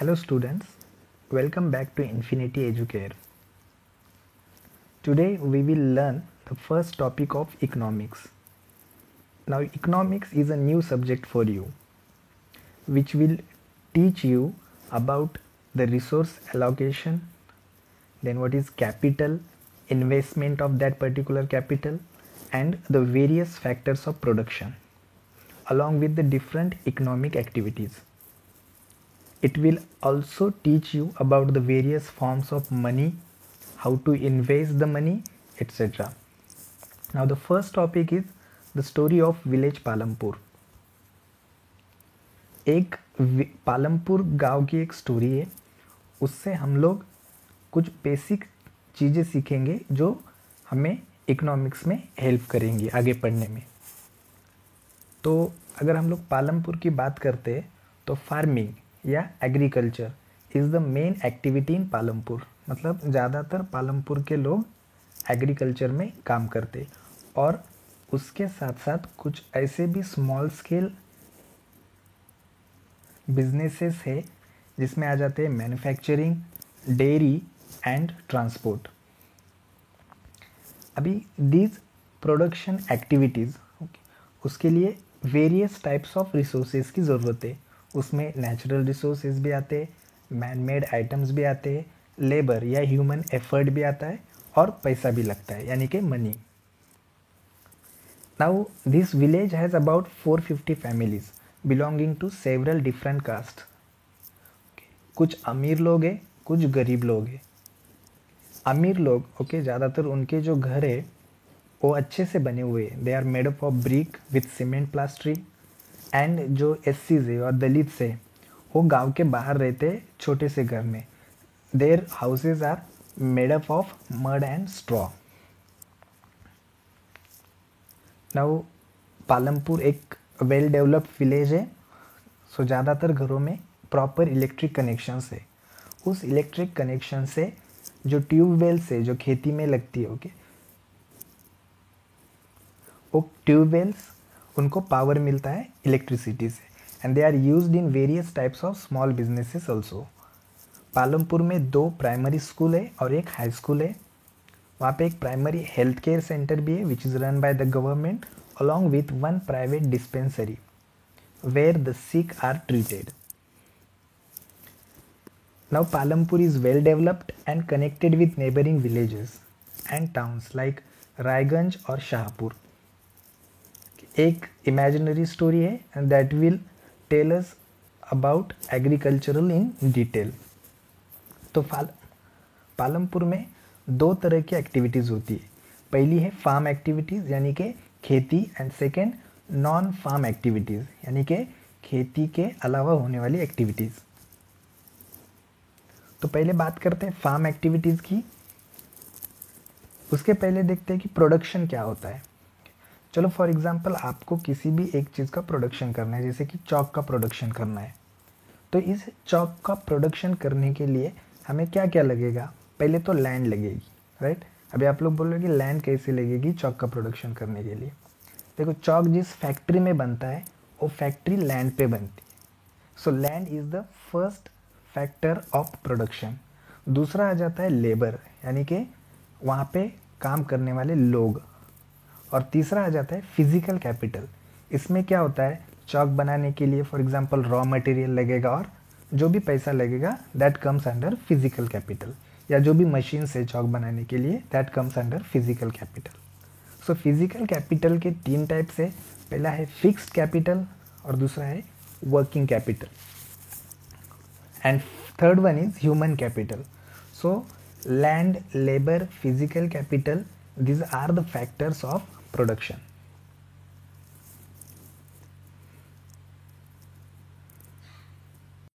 Hello students, welcome back to Infinity Educare. Today we will learn the first topic of economics. Now economics is a new subject for you which will teach you about the resource allocation, then what is capital, investment of that particular capital and the various factors of production along with the different economic activities. It will also teach you about the various forms of money, how to invest the money, etc. Now the first topic is the story of village Palampur. एक पालमपुर गांव की एक story है, उससे हम लोग कुछ basic चीज़ें सीखेंगे जो हमें इकोनॉमिक्स में हेल्प करेंगी आगे पढ़ने में. तो अगर हम लोग पालमपुर की बात करते हैं तो फार्मिंग या agriculture is the main activity in Palampur. मतलब ज़्यादातर पालमपुर के लोग एग्रीकल्चर में काम करते और उसके साथ साथ कुछ ऐसे भी स्मॉल स्केल बिजनेसेस है जिसमें आ जाते हैं मैन्युफैक्चरिंग, डेयरी एंड ट्रांसपोर्ट. अभी दीज प्रोडक्शन एक्टिविटीज़ उसके लिए वेरियस टाइप्स ऑफ रिसोर्सेज की ज़रूरत है. उसमें नेचुरल रिसोर्सेज भी आते हैं, मैन मेड आइटम्स भी आते हैं, लेबर या ह्यूमन एफर्ट भी आता है और पैसा भी लगता है यानी कि money. Now this village has about 450 families belonging to several different caste. कुछ अमीर लोग हैं, कुछ गरीब लोग हैं. अमीर लोग ज़्यादातर उनके जो घर है वो अच्छे से बने हुए हैं. They are made up of brick with cement plastering. And जो एससीज है और दलित है वो गांव के बाहर रहते छोटे से घर में. Their houses are made up of mud and straw. Now Palampur एक वेल डेवलप्ड विलेज है. सो ज़्यादातर घरों में प्रॉपर इलेक्ट्रिक कनेक्शंस है. उस इलेक्ट्रिक कनेक्शन से जो ट्यूबवेल्स है जो खेती में लगती है वो ट्यूबवेल्स उनको पावर मिलता है इलेक्ट्रिसिटी से. And they are used in various types of small businesses also. Palampur में 2 प्राइमरी स्कूल है और एक हाई स्कूल है. वहाँ पे एक प्राइमरी हेल्थ केयर सेंटर भी है which is run by the government along with 1 private dispensary where the sick are treated. Now Palampur is well developed and connected with neighbouring villages and towns like Raiganj और शाहपुर. एक imaginary story है that will tell us about agricultural in detail. तो पालमपुर में 2 तरह की activities होती है. पहली है फार्म एक्टिविटीज़ यानी कि खेती and second non farm activities यानी कि खेती के अलावा होने वाली एक्टिविटीज़. तो पहले बात करते हैं फार्म एक्टिविटीज़ की. उसके पहले देखते हैं कि प्रोडक्शन क्या होता है. चलो फॉर एग्जांपल आपको किसी भी एक चीज़ का प्रोडक्शन करना है, जैसे कि चॉक का प्रोडक्शन करना है. तो इस चॉक का प्रोडक्शन करने के लिए हमें क्या क्या लगेगा. पहले तो लैंड लगेगी, राइट. अभी आप लोग बोलोगे लैंड कैसे लगेगी चॉक का प्रोडक्शन करने के लिए. देखो चॉक जिस फैक्ट्री में बनता है वो फैक्ट्री लैंड पे बनती है. So land is the first factor of production. दूसरा आ जाता है लेबर यानी कि वहाँ पे काम करने वाले लोग. और तीसरा आ जाता है फिजिकल कैपिटल. इसमें क्या होता है चॉक बनाने के लिए फॉर एग्जांपल रॉ मटेरियल लगेगा और जो भी पैसा लगेगा that comes under physical capital. या जो भी मशीन है चॉक बनाने के लिए that comes under physical capital. So physical capital के 3 टाइप्स है. पहला है फिक्स्ड कैपिटल और दूसरा है working capital and third one is human capital. So land, labour, physical capital, these are the factors of production.